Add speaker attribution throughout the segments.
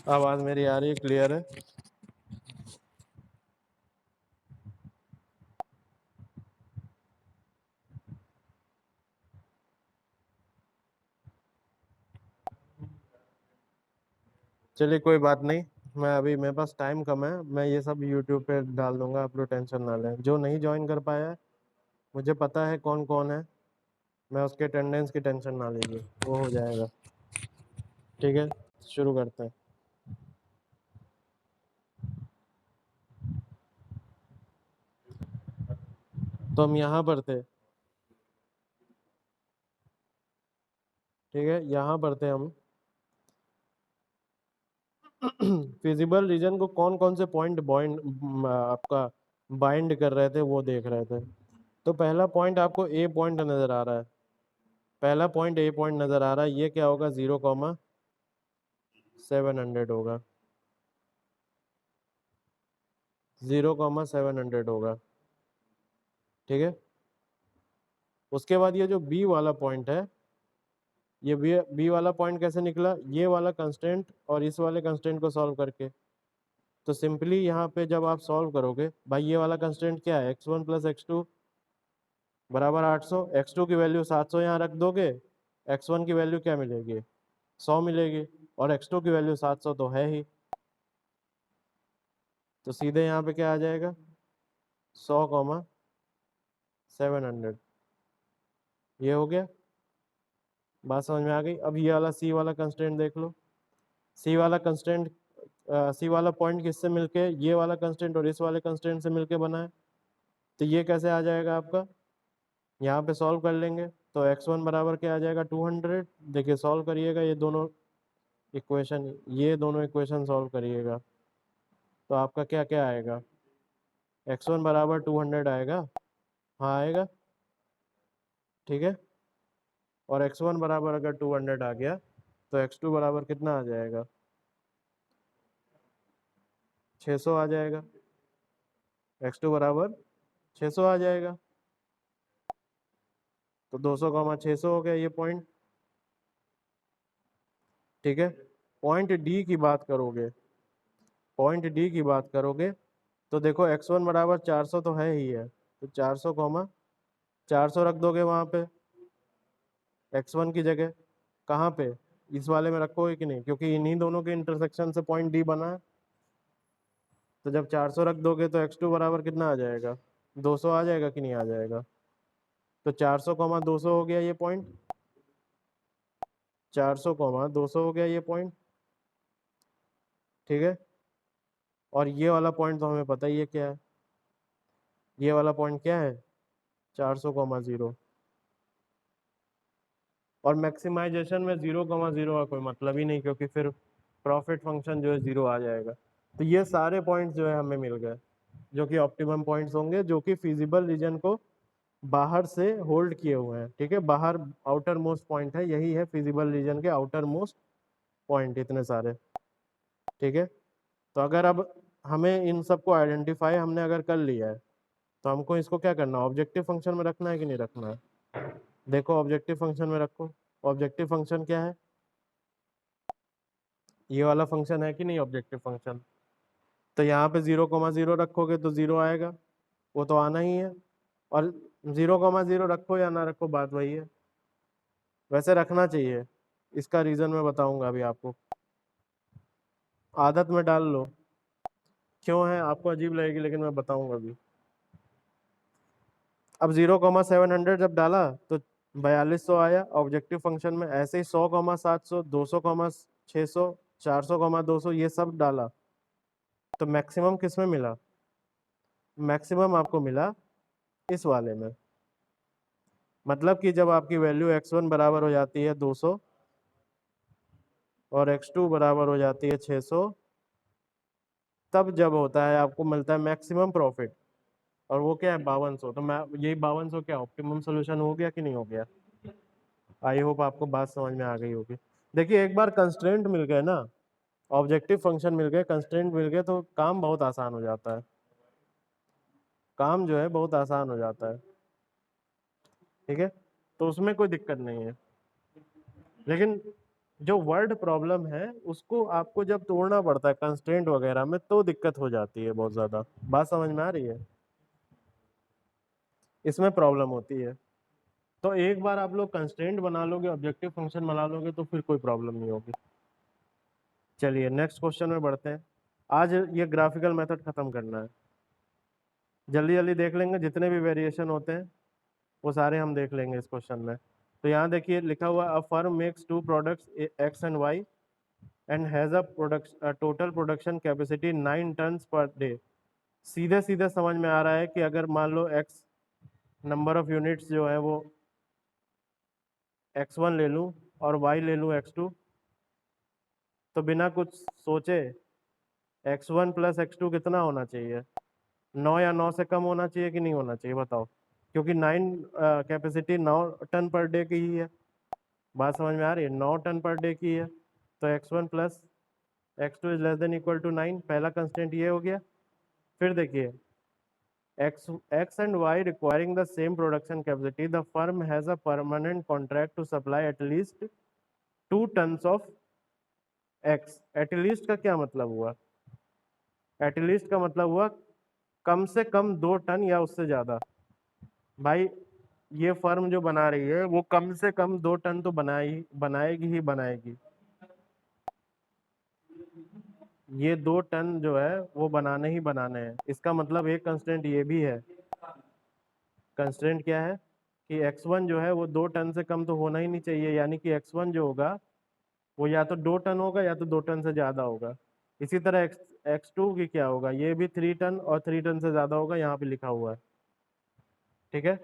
Speaker 1: आवाज़ मेरी आ रही है, क्लियर है? चलिए कोई बात नहीं। मैं अभी मेरे पास टाइम कम है, मैं ये सब यूट्यूब पे डाल दूंगा, आप लोग टेंशन ना लें। जो नहीं ज्वाइन कर पाया है, मुझे पता है कौन कौन है, मैं उसके अटेंडेंस की टेंशन ना लीजिए, वो हो जाएगा। ठीक है, शुरू करते हैं। तो हम यहाँ पर थे, ठीक है, यहाँ पर थे हम। फिजिबल रीजन को कौन कौन से पॉइंट बॉइंड आपका बाइंड कर रहे थे वो देख रहे थे। तो पहला पॉइंट आपको ए पॉइंट नज़र आ रहा है, पहला पॉइंट ए पॉइंट नज़र आ रहा है, ये क्या होगा, 0,700 होगा, 0,700 होगा। ठीक है, उसके बाद ये जो बी वाला पॉइंट है, ये बी वाला पॉइंट कैसे निकला, ये वाला कंस्टेंट और इस वाले कंस्टेंट को सॉल्व करके। तो सिंपली यहाँ पे जब आप सॉल्व करोगे भाई, ये वाला कंस्टेंट क्या है, x1 प्लस x2 बराबर 800, x2 की वैल्यू 700 यहाँ रख दोगे, x1 की वैल्यू क्या मिलेगी, 100 मिलेगी, और x2 की वैल्यू 700 तो है ही। तो सीधे यहाँ पे क्या आ जाएगा, 100,700। ये हो गया, बात समझ में आ गई। अब ये वाला सी वाला कंस्टेंट देख लो, सी वाला कंस्टेंट, सी वाला पॉइंट किससे मिलके, ये वाला कंस्टेंट और इस वाले कंस्टेंट से मिलके बना है। तो ये कैसे आ जाएगा आपका, यहाँ पे सॉल्व कर लेंगे तो x1 बराबर क्या आ जाएगा, 200। देखिए सॉल्व करिएगा ये दोनों इक्वेशन, ये दोनों इक्वेशन सॉल्व करिएगा तो आपका क्या क्या आएगा, x1 बराबर 200 आएगा, हाँ आएगा, ठीक है। और x1 बराबर अगर 200 आ गया तो x2 बराबर कितना आ जाएगा, 600 आ जाएगा, x2 बराबर 600 आ जाएगा। तो 200,600 हो गया ये पॉइंट। ठीक है, पॉइंट डी की बात करोगे, पॉइंट डी की बात करोगे तो देखो x1 बराबर 400 तो है ही है, तो 400 रख दोगे वहां पे x1 की जगह, कहाँ पे, इस वाले में रखोगे कि नहीं, क्योंकि इन्हीं दोनों के इंटरसेक्शन से पॉइंट डी बना है। तो जब 400 रख दोगे तो x2 बराबर कितना आ जाएगा, 200 आ जाएगा कि नहीं आ जाएगा। तो 400,200 हो गया ये पॉइंट, 400,200 हो गया ये पॉइंट। ठीक है, और ये वाला पॉइंट तो हमें पता ही है क्या है, ये वाला पॉइंट क्या है, 400,0। और मैक्सिमाइजेशन में 0,0 का कोई मतलब ही नहीं, क्योंकि फिर प्रॉफिट फंक्शन जो है 0 आ जाएगा। तो ये सारे पॉइंट्स जो है हमें मिल गए, जो कि ऑप्टिमम पॉइंट्स होंगे, जो कि फिजिबल रीजन को बाहर से होल्ड किए हुए हैं। ठीक है, बाहर आउटर मोस्ट पॉइंट है, यही है फिजिबल रीजन के आउटर मोस्ट पॉइंट, इतने सारे। ठीक है, तो अगर अब हमें इन सबको आइडेंटिफाई हमने अगर कर लिया है, तो हमको इसको क्या करना है, ऑब्जेक्टिव फंक्शन में रखना है कि नहीं रखना है। देखो ऑब्जेक्टिव फंक्शन में रखो, ऑब्जेक्टिव फंक्शन क्या है, ये वाला फंक्शन है कि नहीं ऑब्जेक्टिव फंक्शन। तो यहाँ पे 0,0 रखोगे तो 0 आएगा, वो तो आना ही है। और 0,0 रखो या ना रखो बात वही है, वैसे रखना चाहिए। इसका रीजन मैं बताऊंगा अभी आपको, आदत में डाल लो। क्यों है आपको अजीब लगेगी, लेकिन मैं बताऊंगा अभी। अब 0,700 जब डाला तो 4200 आया ऑब्जेक्टिव फंक्शन में, ऐसे ही 100,700, 200,600, 400,200 ये सब डाला तो मैक्सिमम किस में मिला, मैक्सिमम आपको मिला इस वाले में। मतलब कि जब आपकी वैल्यू x1 बराबर हो जाती है 200 और x2 बराबर हो जाती है 600, तब जब होता है आपको मिलता है मैक्सिमम प्रॉफिट, और वो क्या है 5200। तो मैं यही 5200 क्या ऑप्टिमम सोल्यूशन हो गया कि नहीं हो गया। आई होप आपको बात समझ में आ गई होगी। देखिए एक बार कंस्ट्रेंट मिल गए ना, ऑब्जेक्टिव फंक्शन मिल गए, कंस्ट्रेंट मिल गए, तो काम बहुत आसान हो जाता है, काम जो है बहुत आसान हो जाता है। ठीक है, तो उसमें कोई दिक्कत नहीं है। लेकिन जो वर्ड प्रॉब्लम है उसको आपको जब तोड़ना पड़ता है कंस्ट्रेंट वगैरह में तो दिक्कत हो जाती है बहुत ज़्यादा। बात समझ में आ रही है? इसमें प्रॉब्लम होती है। तो एक बार आप लोग कंस्ट्रेंट बना लोगे, ऑब्जेक्टिव फंक्शन बना लोगे तो फिर कोई प्रॉब्लम नहीं होगी। चलिए नेक्स्ट क्वेश्चन में बढ़ते हैं। आज ये ग्राफिकल मेथड खत्म करना है, जल्दी जल्दी देख लेंगे, जितने भी वेरिएशन होते हैं वो सारे हम देख लेंगे इस क्वेश्चन में। तो यहाँ देखिए लिखा हुआ a firm makes two products X and Y and has a product total production capacity 9 tons per day. सीधे सीधे समझ में आ रहा है कि अगर मान लो एक्स नंबर ऑफ यूनिट्स जो है वो x1 ले लूँ और y ले लूँ x2, तो बिना कुछ सोचे x1 प्लस x2 कितना होना चाहिए? 9 या 9 से कम होना चाहिए कि नहीं होना चाहिए बताओ? क्योंकि 9 कैपेसिटी 9 टन पर डे की ही है। बात समझ में आ रही है? 9 टन पर डे की है, तो x1 plus x2 is less than equal to 9। पहला कंस्टेंट ये हो गया। फिर देखिए x and y requiring the same production capacity, the firm has a permanent contract to supply at least 2 tons of x। At least का क्या मतलब हुआ? एटलीस्ट का मतलब हुआ कम से कम 2 टन या उससे ज्यादा। भाई ये फर्म जो बना रही है वो कम से कम 2 टन तो बनाएगी ही बनाएगी। ये 2 टन जो है वो बनाने ही बनाने हैं। इसका मतलब एक कंस्टेंट ये भी है। कंस्टेंट क्या है कि x1 जो है वो 2 टन से कम तो होना ही नहीं चाहिए, यानी कि x1 जो होगा वो या तो 2 टन होगा या तो 2 टन से ज्यादा होगा। इसी तरह x2 की क्या होगा, ये भी 3 टन और 3 टन से ज्यादा होगा, यहाँ पे लिखा हुआ है। ठीक है,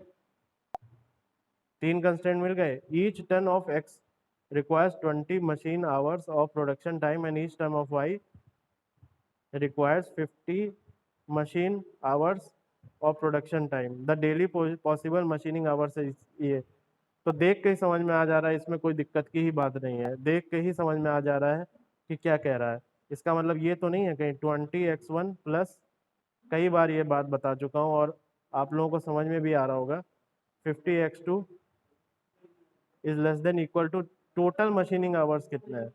Speaker 1: 3 कंस्टेंट मिल गए। Each ton of x requires 20 machine hours of production time and each ton of y requires 50 machine hours of production time. The daily possible machining hours is ये। तो देख के ही समझ में आ जा रहा है, इसमें कोई दिक्कत की ही बात नहीं है, देख के ही समझ में आ जा रहा है कि क्या कह रहा है। इसका मतलब ये तो नहीं है कहीं 20x1 प्लस, कई बार ये बात बता चुका हूँ और आप लोगों को समझ में भी आ रहा होगा, 50x2 is less than equal to total machining hours कितने हैं?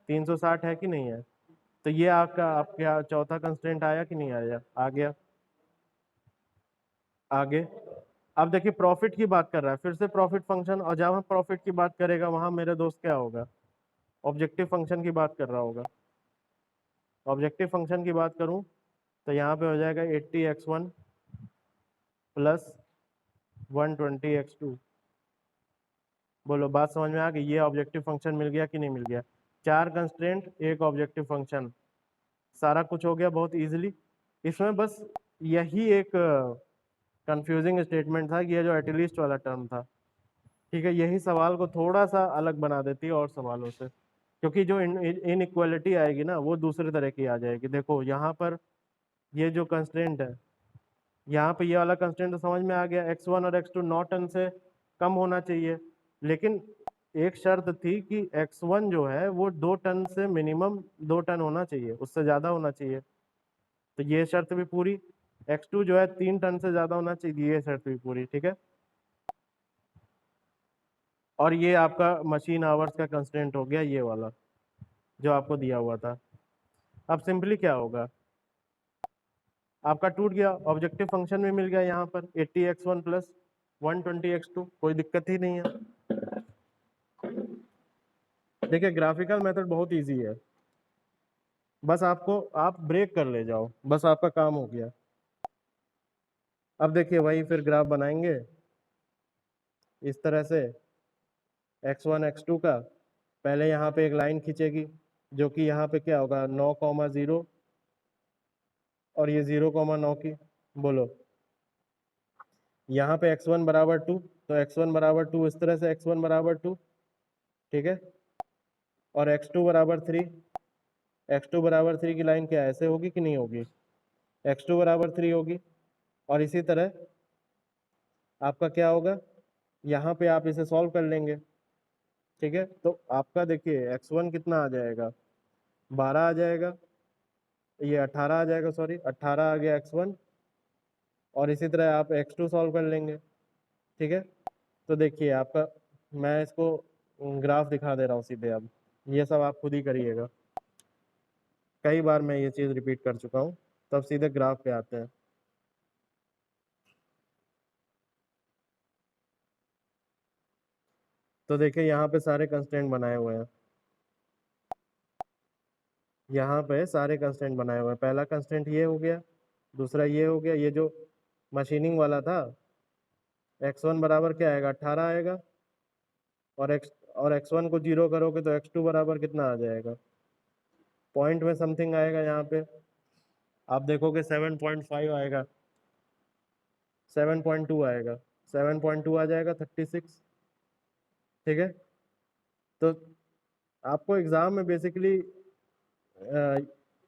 Speaker 1: 360 है कि नहीं है? तो ये आपका चौथा कंस्टेंट आया कि नहीं आया? आ गया। आगे अब देखिए प्रॉफिट की बात कर रहा है, फिर से प्रॉफिट फंक्शन, और जब हम प्रॉफिट की बात करेगा वहां मेरे दोस्त क्या होगा? ऑब्जेक्टिव फंक्शन की बात कर रहा होगा। ऑब्जेक्टिव फंक्शन की बात करूं तो यहाँ पे हो जाएगा 80x1 प्लस 120x2। बोलो बात समझ में आ गई? ये ऑब्जेक्टिव फंक्शन मिल गया कि नहीं मिल गया? 4 कंस्ट्रेंट, एक ऑब्जेक्टिव फंक्शन, सारा कुछ हो गया बहुत इजीली। इसमें बस यही एक कंफ्यूजिंग स्टेटमेंट था कि ये जो एटलीस्ट वाला टर्म था, ठीक है, यही सवाल को थोड़ा सा अलग बना देती है और सवालों से, क्योंकि जो इनइक्वालिटी आएगी ना वो दूसरे तरह की आ जाएगी। देखो यहाँ पर ये जो कंस्ट्रेंट है, यहाँ पे ये वाला कंस्टेंट तो समझ में आ गया, x1 और x2 9 टन से कम होना चाहिए, लेकिन एक शर्त थी कि x1 जो है वो 2 टन से मिनिमम 2 टन होना चाहिए, उससे ज्यादा होना चाहिए, तो ये शर्त भी पूरी। x2 जो है 3 टन से ज्यादा होना चाहिए, ये शर्त भी पूरी। ठीक है, और ये आपका मशीन आवर्स का कंस्टेंट हो गया ये वाला जो आपको दिया हुआ था। अब सिंपली क्या होगा, आपका टूट गया, ऑब्जेक्टिव फंक्शन भी मिल गया यहाँ पर 80x1 प्लस 120x2, कोई दिक्कत ही नहीं है। देखिए ग्राफिकल मेथड बहुत इजी है, बस आपको आप ब्रेक कर ले जाओ, बस आपका काम हो गया। अब देखिए वही फिर ग्राफ बनाएंगे इस तरह से, x1 x2 का, पहले यहाँ पे एक लाइन खींचेगी जो कि यहाँ पे क्या होगा 9,0 और ये 0,9 की। बोलो यहाँ पे x1 बराबर 2, तो x1 बराबर 2 इस तरह से x1 बराबर 2, ठीक है, और x2 बराबर 3, x2 बराबर 3 की लाइन क्या ऐसे होगी कि नहीं होगी? x2 बराबर 3 होगी। और इसी तरह आपका क्या होगा, यहाँ पे आप इसे सॉल्व कर लेंगे, ठीक है, तो आपका देखिए x1 कितना आ जाएगा, 12 आ जाएगा, ये 18 आ जाएगा, सॉरी 18 आ गया x1, और इसी तरह आप x2 सॉल्व कर लेंगे। ठीक है, तो देखिए आपका, मैं इसको ग्राफ दिखा दे रहा हूँ सीधे अब। ये सब आप खुद ही करिएगा, कई बार मैं ये चीज़ रिपीट कर चुका हूँ। तब सीधे ग्राफ पे आते हैं। तो देखिए यहाँ पे सारे कंस्टेंट बनाए हुए हैं, यहाँ पे सारे कंस्टेंट बनाए हुए हैं। पहला कंस्टेंट ये हो गया, दूसरा ये हो गया, ये जो मशीनिंग वाला था x1 बराबर क्या आएगा, 18 आएगा, और x1 को 0 करोगे तो x2 बराबर कितना आ जाएगा, पॉइंट में समथिंग आएगा। यहाँ पे आप देखोगे 7.5 आएगा, 7.2 आएगा, 7.2 आ जाएगा, 36। ठीक है, तो आपको एग्जाम में बेसिकली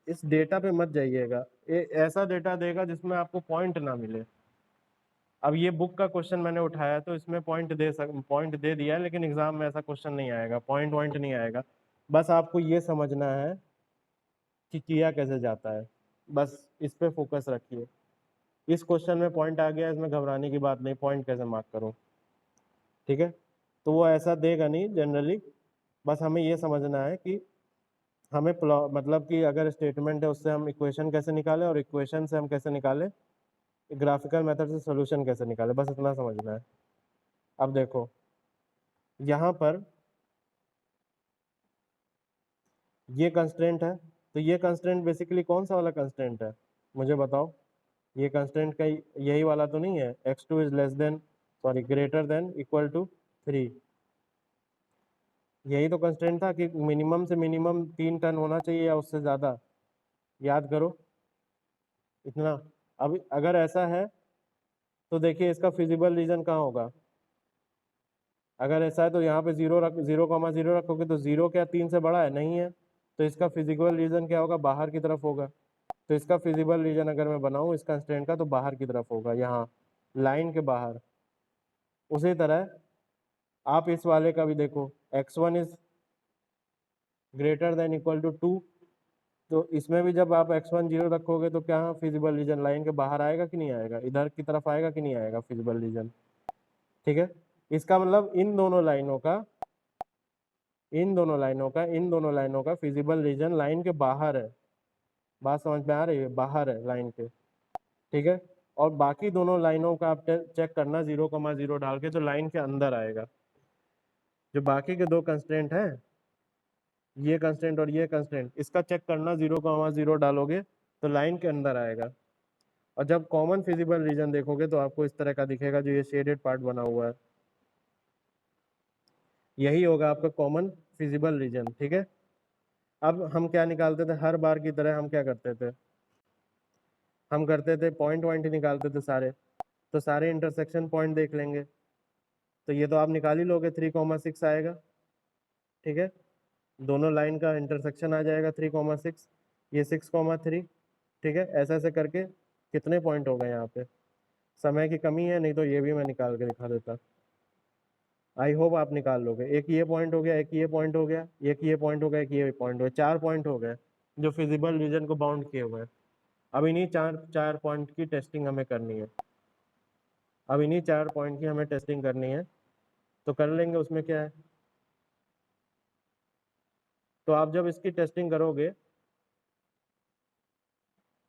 Speaker 1: इस डेटा पे मत जाइएगा, ऐसा डेटा देगा जिसमें आपको पॉइंट ना मिले। अब ये बुक का क्वेश्चन मैंने उठाया तो इसमें पॉइंट दे दिया है, लेकिन एग्जाम में ऐसा क्वेश्चन नहीं आएगा, पॉइंट वॉइंट नहीं आएगा। बस आपको ये समझना है कि किया कैसे जाता है, बस इस पे फोकस रखिए। इस क्वेश्चन में पॉइंट आ गया, इसमें घबराने की बात नहीं, पॉइंट कैसे मार्क करूं। ठीक है, तो वो ऐसा देगा नहीं जनरली, बस हमें ये समझना है कि हमें मतलब कि अगर स्टेटमेंट है उससे हम इक्वेशन कैसे निकालें, और इक्वेशन से हम कैसे निकालें, ग्राफिकल मेथड से सोल्यूशन कैसे निकालें, बस इतना समझना है। अब देखो यहाँ पर ये कंस्ट्रेंट है, तो ये कंस्ट्रेंट बेसिकली कौन सा वाला कंस्ट्रेंट है, मुझे बताओ। ये कंस्ट्रेंट का यही वाला तो नहीं है, x2 is less than sorry greater than equal to 3। यही तो कंस्ट्रेंट था कि मिनिमम से मिनिमम 3 टन होना चाहिए या उससे ज़्यादा, याद करो इतना। अब अगर ऐसा है तो देखिए इसका फिजिबल रीजन कहाँ होगा। अगर ऐसा है तो यहाँ पे 0,0 रखोगे तो 0 क्या 3 से बड़ा है, नहीं है, तो इसका फिजिबल रीजन क्या होगा, बाहर की तरफ होगा। तो इसका फिजिबल रीजन अगर मैं बनाऊँ इस कंस्ट्रेंट का, तो बाहर की तरफ होगा, यहाँ लाइन के बाहर। उसी तरह आप इस वाले का भी देखो, x1 is greater than equal to 2, तो इसमें भी जब आप x1 0 रखोगे तो क्या फिजिबल रीजन लाइन के बाहर आएगा कि नहीं आएगा, इधर की तरफ आएगा कि नहीं आएगा फिजिबल रीजन। ठीक है, इसका मतलब इन दोनों लाइनों का फिजिबल रीजन लाइन के बाहर है। बात समझ में आ रही है, बाहर है लाइन के। ठीक है, और बाकी दोनों लाइनों का आप चेक करना 0,0 डाल के, तो लाइन के अंदर आएगा। जो बाकी के दो कंस्ट्रेंट हैं, ये कंस्टेंट और ये कंस्टेंट, इसका चेक करना 0,0 डालोगे तो लाइन के अंदर आएगा। और जब कॉमन फिजिबल रीजन देखोगे तो आपको इस तरह का दिखेगा, जो ये शेडेड पार्ट बना हुआ है, यही होगा आपका कॉमन फिजिबल रीजन। ठीक है, अब हम क्या निकालते थे, हर बार की तरह हम क्या करते थे, हम करते थे पॉइंट वॉइंट निकालते थे सारे, तो सारे इंटरसेक्शन पॉइंट देख लेंगे। तो ये तो आप निकाल ही लोगे, 3,6 आएगा। ठीक है, दोनों लाइन का इंटरसेक्शन आ जाएगा 3,6, ये 6,3। ठीक है, ऐसे ऐसे करके कितने पॉइंट हो गए यहाँ पे। समय की कमी है, नहीं तो ये भी मैं निकाल के दिखा देता। आई होप आप निकाल लोगे। एक ये पॉइंट हो गया, एक ये पॉइंट हो गया, एक ये पॉइंट हो गया, एक ये पॉइंट हो गया, 4 पॉइंट हो गए जो फिजिबल रीजन को बाउंड किए हुए हैं। अब इन्हीं चार चार पॉइंट की टेस्टिंग हमें करनी है, अब इन्हीं 4 पॉइंट की हमें टेस्टिंग करनी है, तो कर लेंगे, उसमें क्या है। तो आप जब इसकी टेस्टिंग करोगे,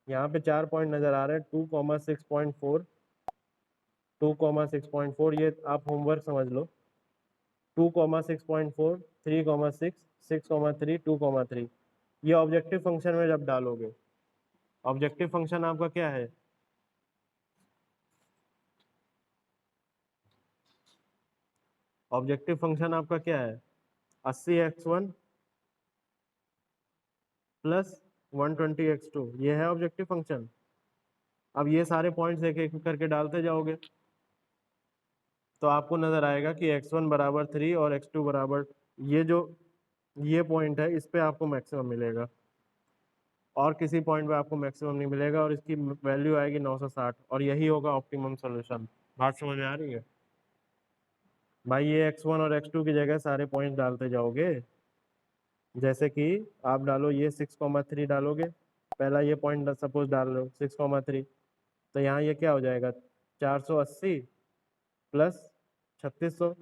Speaker 1: यहाँ पे 4 पॉइंट नजर आ रहे हैं, 2,6.4, 2,6.4, ये आप होमवर्क समझ लो। 2,6.4, 3,6, 6,3, 2,3, ये ऑब्जेक्टिव फंक्शन में जब डालोगे, ऑब्जेक्टिव फंक्शन आपका क्या है, ऑब्जेक्टिव फंक्शन आपका क्या है, 80x1 प्लस 120x2, ये है ऑब्जेक्टिव फंक्शन। अब ये सारे पॉइंट्स एक एक करके डालते जाओगे तो आपको नजर आएगा कि x1 बराबर 3 और x2 बराबर, ये जो ये पॉइंट है इस पे आपको मैक्सिमम मिलेगा, और किसी पॉइंट पे आपको मैक्सिमम नहीं मिलेगा, और इसकी वैल्यू आएगी 960, और यही होगा ऑप्टिमम सॉल्यूशन। बात समझ में आ रही है भाई, ये x1 और x2 की जगह सारे पॉइंट डालते जाओगे, जैसे कि आप डालो ये 6,3 डालोगे, पहला ये पॉइंट सपोज डाल लो 6,3, तो यहाँ ये क्या हो जाएगा, 480 प्लस 3600,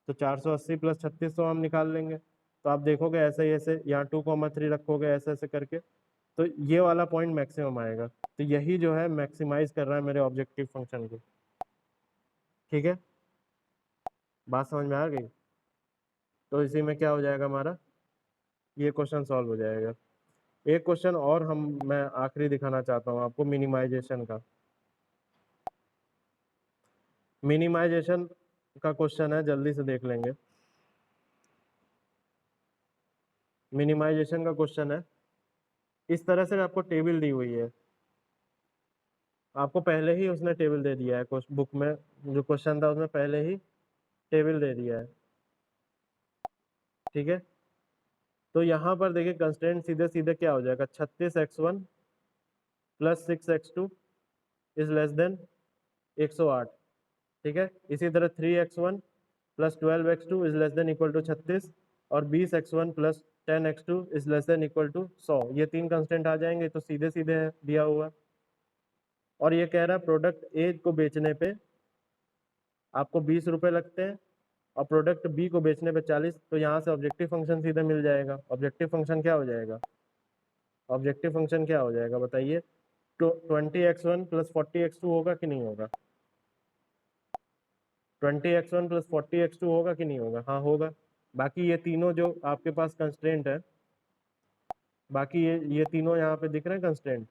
Speaker 1: तो 480 प्लस 3600 हम निकाल लेंगे। तो आप देखोगे ऐसे ही ऐसे, यहाँ 2,3 रखोगे ऐसे ऐसे करके, तो ये वाला पॉइंट मैक्सिमम आएगा। तो यही जो है मैक्सिमाइज कर रहा है मेरे ऑब्जेक्टिव फंक्शन को। ठीक है, बात समझ में आ गई? तो इसी में क्या हो जाएगा हमारा, ये क्वेश्चन सॉल्व हो जाएगा। एक क्वेश्चन और मैं आखिरी दिखाना चाहता हूँ आपको मिनिमाइजेशन का। मिनिमाइजेशन का क्वेश्चन है, जल्दी से देख लेंगे। मिनिमाइजेशन का क्वेश्चन है, इस तरह से आपको टेबल दी हुई है, आपको पहले ही उसने टेबल दे दिया है बुक में, जो क्वेश्चन था उसमें पहले ही टेबल दे दिया है। ठीक है, तो यहाँ पर देखिए कंस्ट्रेंट सीधे सीधे क्या हो जाएगा, 36x1 plus 6x2 is less then 108। ठीक है, इसी तरह 3x1 plus 12x2 is less than equal to 36, और 20x1 plus 10x2 is less than equal to 100। ये तीन कंस्टेंट आ जाएंगे, तो सीधे सीधे है दिया हुआ। और ये कह रहा है प्रोडक्ट ए को बेचने पे आपको 20 रुपये लगते हैं, और प्रोडक्ट बी को बेचने पे 40। तो यहाँ से ऑब्जेक्टिव फंक्शन सीधे मिल जाएगा। ऑब्जेक्टिव फंक्शन क्या हो जाएगा, ऑब्जेक्टिव फंक्शन क्या हो जाएगा बताइए, तो 20x1 प्लस 40x2 होगा कि नहीं होगा, 20x1 प्लस 40x2 होगा कि नहीं होगा, हाँ होगा। बाकी ये तीनों जो आपके पास कंस्ट्रेंट है, बाकी ये तीनों यहाँ पे दिख रहे हैं कंस्ट्रेंट।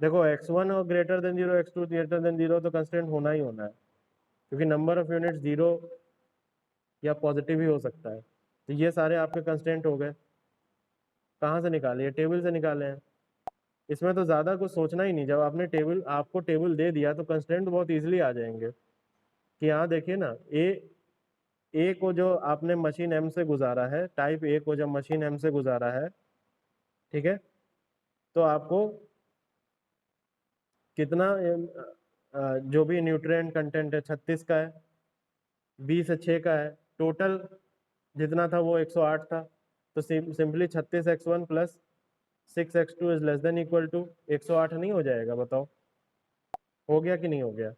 Speaker 1: देखो x1 और greater than 0, x2 greater than 0, तो कंस्ट्रेंट होना ही होना है, क्योंकि नंबर ऑफ यूनिट 0 या पॉजिटिव ही हो सकता है। तो ये सारे आपके कंस्ट्रेंट हो गए। कहाँ से निकाले, ये टेबल से निकाले हैं। इसमें तो ज़्यादा कुछ सोचना ही नहीं, जब आपको टेबल दे दिया तो कंस्ट्रेंट बहुत ईजिली आ जाएंगे। कि यहाँ देखिए ना, ए को जो आपने मशीन एम से गुजारा है, टाइप ए को जब मशीन एम से गुजारा है, ठीक है, तो आपको कितना जो भी न्यूट्रिएंट कंटेंट है 36 का है, 20 6 का है, टोटल जितना था वो 108 था। तो simply 36x1 plus 6x2 is less than equal to 108 नहीं हो जाएगा, बताओ हो गया कि नहीं हो गया।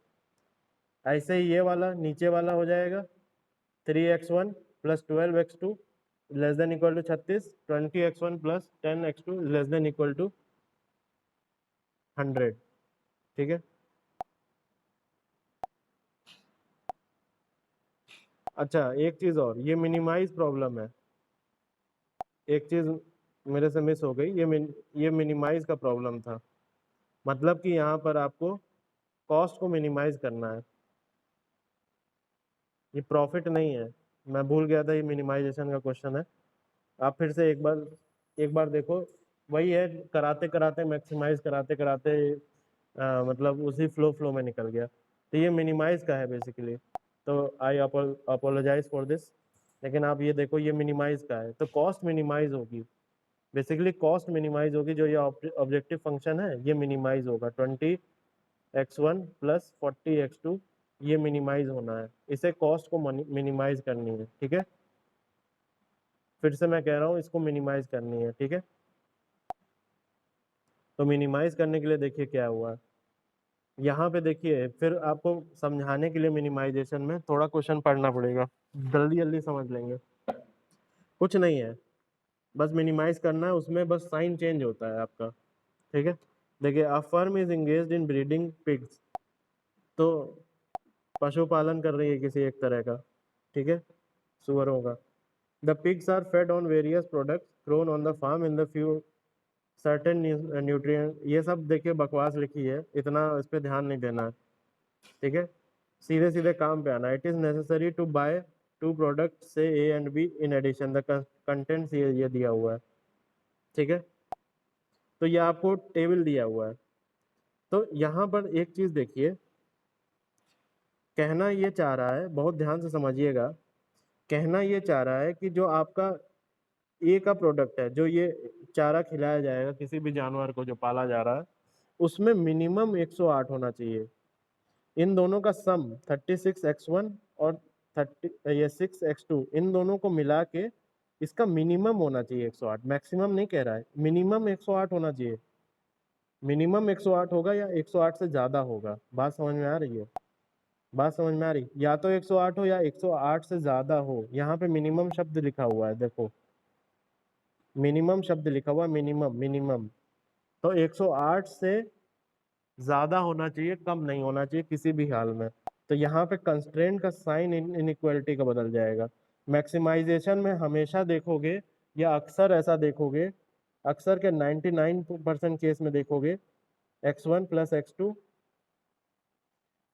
Speaker 1: ऐसे ही ये वाला नीचे वाला हो जाएगा, 3x1 plus 12x2 less than equal to 36, 20x1 plus 10x2 less than equal to 100। ठीक है, अच्छा एक चीज और, ये मिनिमाइज प्रॉब्लम है, एक चीज मेरे से मिस हो गई, ये मिनिमाइज का प्रॉब्लम था। मतलब कि यहाँ पर आपको कॉस्ट को मिनिमाइज करना है, ये प्रॉफिट नहीं है। मैं भूल गया था ये मिनिमाइजेशन का क्वेश्चन है। आप फिर से एक बार देखो, वही है, कराते कराते मैक्सिमाइज कराते कराते मतलब उसी फ्लो में निकल गया। तो ये मिनिमाइज का है बेसिकली, तो आई अपोलोजाइज फॉर दिस। लेकिन आप ये देखो ये मिनिमाइज का है, तो कॉस्ट मिनिमाइज होगी, बेसिकली कॉस्ट मिनिमाइज होगी। जो ये ऑब्जेक्टिव फंक्शन है ये मिनिमाइज होगा, 20x1 प्लस 40x2 ये मिनिमाइज होना है, इसे कॉस्ट को मिनिमाइज करनी है। ठीक है, फिर से मैं कह रहा हूँ इसको मिनिमाइज करनी है। ठीक है, तो मिनिमाइज करने के लिए देखिए क्या हुआ, यहाँ पे देखिए, फिर आपको समझाने के लिए मिनिमाइजेशन में थोड़ा क्वेश्चन पढ़ना पड़ेगा, जल्दी जल्दी समझ लेंगे। कुछ नहीं है, बस मिनिमाइज करना है, उसमें बस साइन चेंज होता है आपका। ठीक है, देखिए a firm is engaged in breeding pigs, तो पशुपालन कर रही है किसी एक तरह का, ठीक है, सुअरों का। The pigs are fed on various products grown on the farm in the few certain nutrient. ये सब देखिए बकवास लिखी है, इतना इस पर ध्यान नहीं देना है। ठीक है, सीधे सीधे काम पे आना। It is necessary to buy two product से A and B in addition, the contents ये दिया हुआ है। ठीक है, तो ये आपको टेबल दिया हुआ है। तो यहाँ पर एक चीज देखिए, कहना ये चाह रहा है, बहुत ध्यान से समझिएगा, कहना ये चाह रहा है कि जो आपका ए का प्रोडक्ट है, जो ये चारा खिलाया जाएगा किसी भी जानवर को जो पाला जा रहा है, उसमें मिनिमम 108 होना चाहिए। इन दोनों का सम 36x1 और 6x2, इन दोनों को मिला के इसका मिनिमम होना चाहिए 108, मैक्सिमम नहीं कह रहा है, मिनिमम 108 होना चाहिए। मिनिमम 108 होगा या 108 से ज्यादा होगा, बात समझ में आ रही है। बात समझ में आ रही? या तो 108 हो या 108 से ज्यादा हो। यहाँ पे मिनिमम शब्द लिखा हुआ है, देखो मिनिमम शब्द लिखा हुआ है, मिनिमम मिनिमम। तो 108 से ज्यादा होना चाहिए, कम नहीं होना चाहिए किसी भी हाल में। तो यहाँ पे कंस्ट्रेंट का साइन इनइक्वालिटी का बदल जाएगा। मैक्सिमाइजेशन में हमेशा देखोगे या अक्सर ऐसा देखोगे, अक्सर के 99% केस में देखोगे x1 प्लस x2,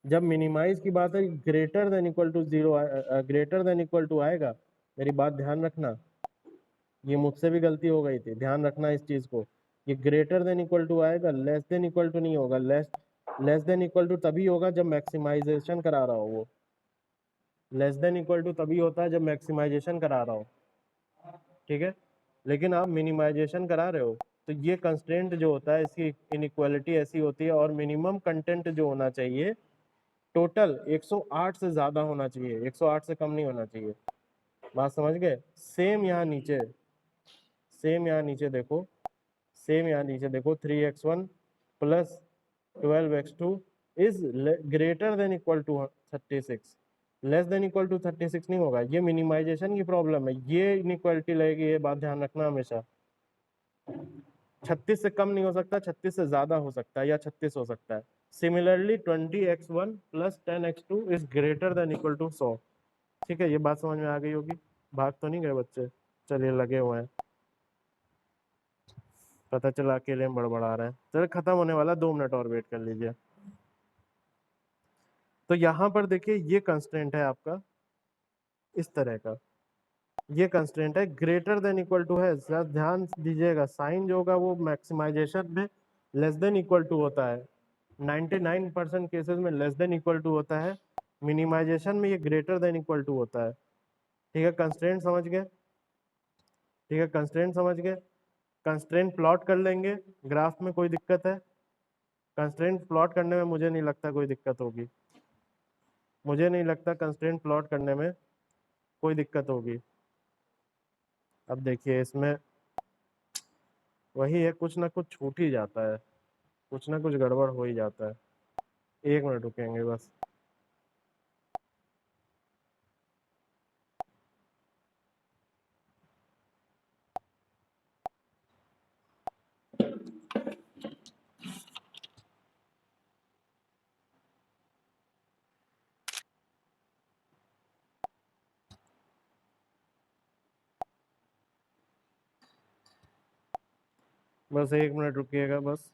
Speaker 1: जब मिनिमाइज की बात है greater than equal to zero, greater than equal to आएगा। मेरी बात ध्यान रखना, ये मुझसे भी गलती हो गई थी, ध्यान रखना इस चीज को। ये ग्रेटर देन इक्वल टू आएगा, लेस देन इक्वल टू नहीं होगा। लेस देन इक्वल टू तभी होगा जब मैक्सिमाइजेशन करा रहा हो वो। लेस देन इक्वल टू तभी होता है जब मैक्सिमाइजेशन करा रहा हो, ठीक है। लेकिन आप मिनिमाइजेशन करा रहे हो, तो ये कंस्ट्रेंट जो होता है इसकी इनइक्वालिटी ऐसी होती है। और मिनिमम कंटेंट जो होना चाहिए टोटल 108 से ज्यादा होना चाहिए, 108 से कम नहीं होना चाहिए। बात समझ गए? सेम यहाँ नीचे, सेम यहाँ नीचे देखो, सेम यहाँ नीचे देखो, 3x1 plus 12x2 is greater than equal to 36, less than equal to 36 नहीं होगा। ये मिनिमाइजेशन की प्रॉब्लम है, ये इनइक्वालिटी लगेगी, ये बात ध्यान रखना हमेशा। 36 से कम नहीं हो सकता, 36 से ज्यादा हो सकता है, या 36 हो सकता है। Similarly 20x1 plus 10x2 is greater than equal to 100। ठीक है, ये बात समझ में आ गई होगी। भाग तो नहीं गए बच्चे? चलिए लगे हुए हैं, पता चला अकेले में बड़बड़ा रहे हैं। चलो खत्म होने वाला, 2 मिनट और वेट कर लीजिए। तो यहाँ पर देखिए ये कंस्ट्रेंट है आपका इस तरह का, ये कंस्ट्रेंट है ग्रेटर देन इक्वल टू है। ध्यान दीजिएगा, साइन जो होगा वो मैक्सिमाइजेशन में लेस देन इक्वल टू होता है, 99% केसेस में लेस देन इक्वल टू होता है। मिनिमाइजेशन में ये ग्रेटर देन इक्वल टू होता है। ठीक है, कंस्ट्रेंट समझ गए? ठीक है, कंस्ट्रेंट समझ गए। कंस्ट्रेंट प्लॉट कर लेंगे, ग्राफ में कोई दिक्कत है? कंस्ट्रेंट प्लॉट करने में मुझे नहीं लगता कोई दिक्कत होगी, मुझे नहीं लगता कंस्ट्रेंट प्लॉट करने में कोई दिक्कत होगी। अब देखिए इसमें वही है, कुछ ना कुछ छूट ही जाता है, कुछ ना कुछ गड़बड़ हो ही जाता है। 1 मिनट रुकेंगे बस। बस 1 मिनट रुकिएगा बस।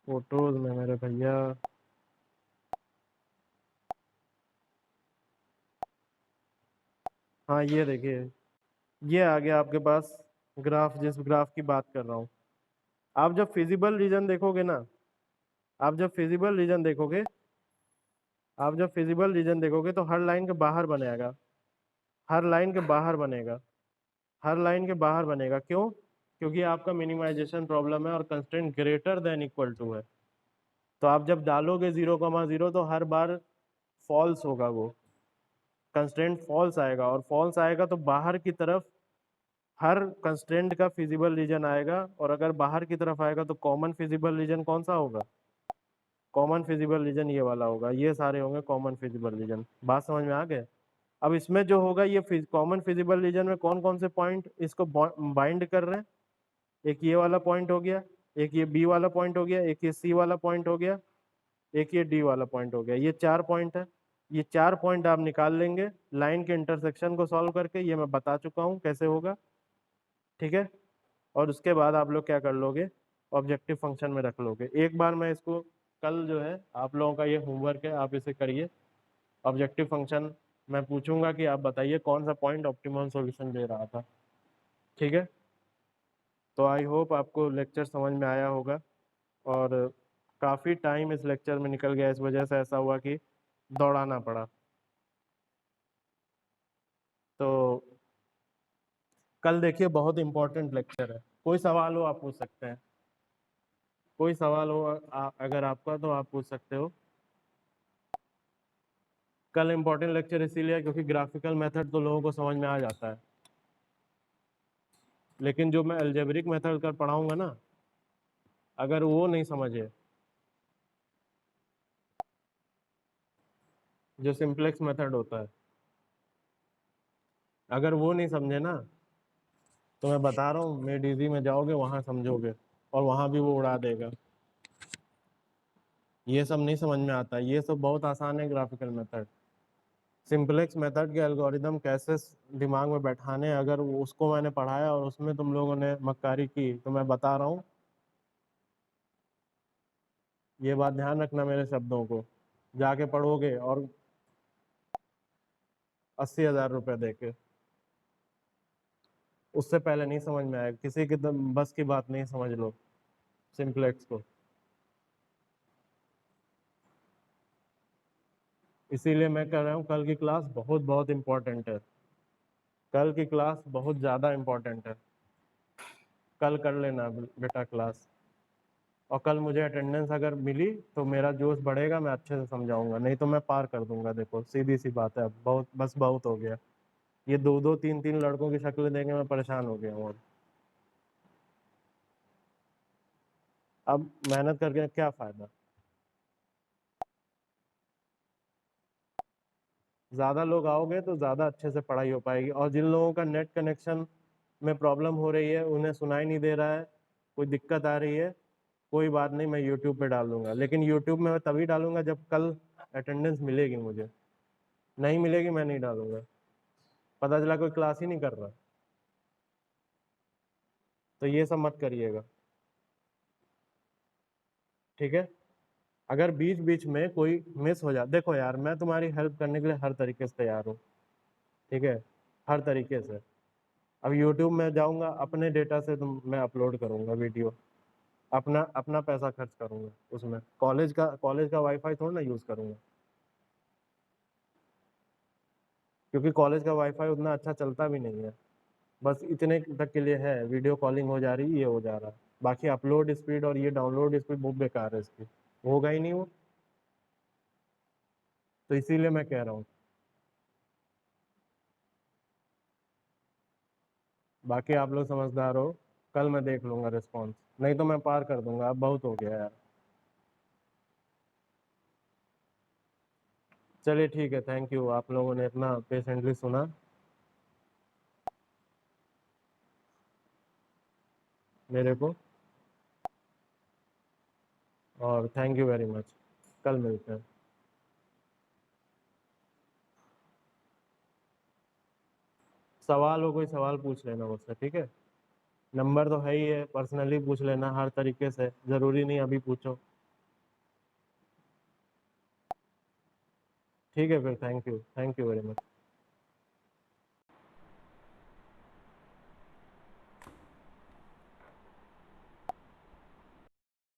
Speaker 1: फोटोज में मेरे भैया, हाँ ये देखिए, ये आ गया आपके पास ग्राफ, जिस ग्राफ की बात कर रहा हूँ। आप जब फिजिबल रीजन देखोगे ना, आप जब फिजिबल रीजन देखोगे, आप जब फिजिबल रीजन देखोगे तो हर लाइन के बाहर बनेगा, हर लाइन के बाहर बनेगा, हर लाइन के बाहर बनेगा। क्यों? क्योंकि आपका मिनिमाइजेशन प्रॉब्लम है और constraint greater than equal to है। तो आप जब डालोगे 0,0 तो हर बार फॉल्स होगा, वो कंस्ट्रेंट फॉल्स आएगा। और फॉल्स आएगा तो बाहर की तरफ हर कंस्ट्रेंट का फिजिबल रीजन आएगा। और अगर बाहर की तरफ आएगा तो कॉमन फिजिबल रीजन कौन सा होगा? कॉमन फिजिबल रीजन ये वाला होगा, ये सारे होंगे कॉमन फिजिबल रीजन। बात समझ में आ गए? अब इसमें जो होगा ये कॉमन फिजिबल रीजन में कौन कौन से पॉइंट इसको बाइंड कर रहे हैं? एक ये वाला पॉइंट हो गया, एक ये बी वाला पॉइंट हो गया, एक ये सी वाला पॉइंट हो गया, एक ये डी वाला पॉइंट हो गया। ये 4 पॉइंट है। ये 4 पॉइंट आप निकाल लेंगे लाइन के इंटरसेक्शन को सॉल्व करके, ये मैं बता चुका हूँ कैसे होगा। ठीक है, और उसके बाद आप लोग क्या कर लोगे, ऑब्जेक्टिव फंक्शन में रख लोगे। एक बार मैं इसको, कल जो है आप लोगों का ये होमवर्क है, आप इसे करिए। ऑब्जेक्टिव फंक्शन मैं पूछूंगा कि आप बताइए कौन सा पॉइंट ऑप्टिमम सॉल्यूशन दे रहा था। ठीक है, तो आई होप आपको लेक्चर समझ में आया होगा। और काफ़ी टाइम इस लेक्चर में निकल गया, इस वजह से ऐसा हुआ कि दौड़ाना पड़ा। तो कल देखिए बहुत इंपॉर्टेंट लेक्चर है, कोई सवाल हो आप पूछ सकते हैं, कोई सवाल हो अगर आपका तो आप पूछ सकते हो। कल इंपॉर्टेंट लेक्चर इसीलिए क्योंकि ग्राफिकल मेथड तो लोगों को समझ में आ जाता है, लेकिन जो मैं अलजेब्रिक मेथड कर पढ़ाऊंगा ना, अगर वो नहीं समझे, जो सिंपलेक्स मेथड होता है, अगर वो नहीं समझे ना, तो मैं बता रहा हूँ मेड इजी में जाओगे, वहां समझोगे और वहां भी वो उड़ा देगा। ये सब नहीं समझ में आता, ये सब बहुत आसान है ग्राफिकल मेथड। सिंपलेक्स मेथड के एल्गोरिदम कैसे दिमाग में बैठाने, अगर उसको मैंने पढ़ाया और उसमें तुम लोगों ने मक्कारी की, तो मैं बता रहा हूँ, ये बात ध्यान रखना मेरे शब्दों को। जाके पढ़ोगे और 80,000 रुपये दे के, उससे पहले नहीं समझ में आएगा, किसी की बस की बात नहीं, समझ लो सिंपलेक्स को। इसीलिए मैं कह रहा हूँ कल की क्लास बहुत बहुत इंपॉर्टेंट है, कल की क्लास बहुत ज़्यादा इंपॉर्टेंट है। कल कर लेना बेटा क्लास, और कल मुझे अटेंडेंस अगर मिली तो मेरा जोश बढ़ेगा, मैं अच्छे से समझाऊंगा, नहीं तो मैं पार कर दूंगा। देखो सीधी सी बात है, अब बहुत बस बहुत हो गया, ये दो दो तीन तीन लड़कों की शक्ल देख के मैं परेशान हो गया हूँ। अब मेहनत करके क्या फ़ायदा। ज़्यादा लोग आओगे तो ज़्यादा अच्छे से पढ़ाई हो पाएगी, और जिन लोगों का नेट कनेक्शन में प्रॉब्लम हो रही है, उन्हें सुनाई नहीं दे रहा है, कोई दिक्कत आ रही है, कोई बात नहीं, मैं यूट्यूब पे डाल दूंगा, लेकिन यूट्यूब में मैं तभी डालूंगा जब कल अटेंडेंस मिलेगी मुझे, नहीं मिलेगी मैं नहीं डालूंगा। पता चला कोई क्लास ही नहीं कर रहा, तो ये सब मत करिएगा, ठीक है। अगर बीच बीच में कोई मिस हो जाए, देखो यार मैं तुम्हारी हेल्प करने के लिए हर तरीके से तैयार हूँ, ठीक है, हर तरीके से। अब यूट्यूब में जाऊंगा, अपने डेटा से तुम मैं अपलोड करूंगा वीडियो, अपना अपना पैसा खर्च करूंगा उसमें, कॉलेज का वाईफाई थोड़ा ना यूज़ करूंगा, क्योंकि कॉलेज का वाईफाई उतना अच्छा चलता भी नहीं है। बस इतने तक के लिए है, वीडियो कॉलिंग हो जा रही, ये हो जा रहा है, बाकी अपलोड स्पीड और ये डाउनलोड स्पीड बहुत बेकार है इसकी, होगा ही नहीं वो। तो इसीलिए मैं कह रहा हूँ, बाकी आप लोग समझदार हो, कल मैं देख लूंगा रिस्पॉन्स, नहीं तो मैं पार कर दूंगा, अब बहुत हो गया यार। चलिए ठीक है, थैंक यू, आप लोगों ने इतना पेशेंटली सुना मेरे को, और थैंक यू वेरी मच, कल मिलते हैं। सवाल हो, कोई सवाल पूछ लेना मुझसे, ठीक है। नंबर तो है ही है, पर्सनली पूछ लेना हर तरीके से, ज़रूरी नहीं अभी पूछो, ठीक है फिर, थैंक यू वेरी मच।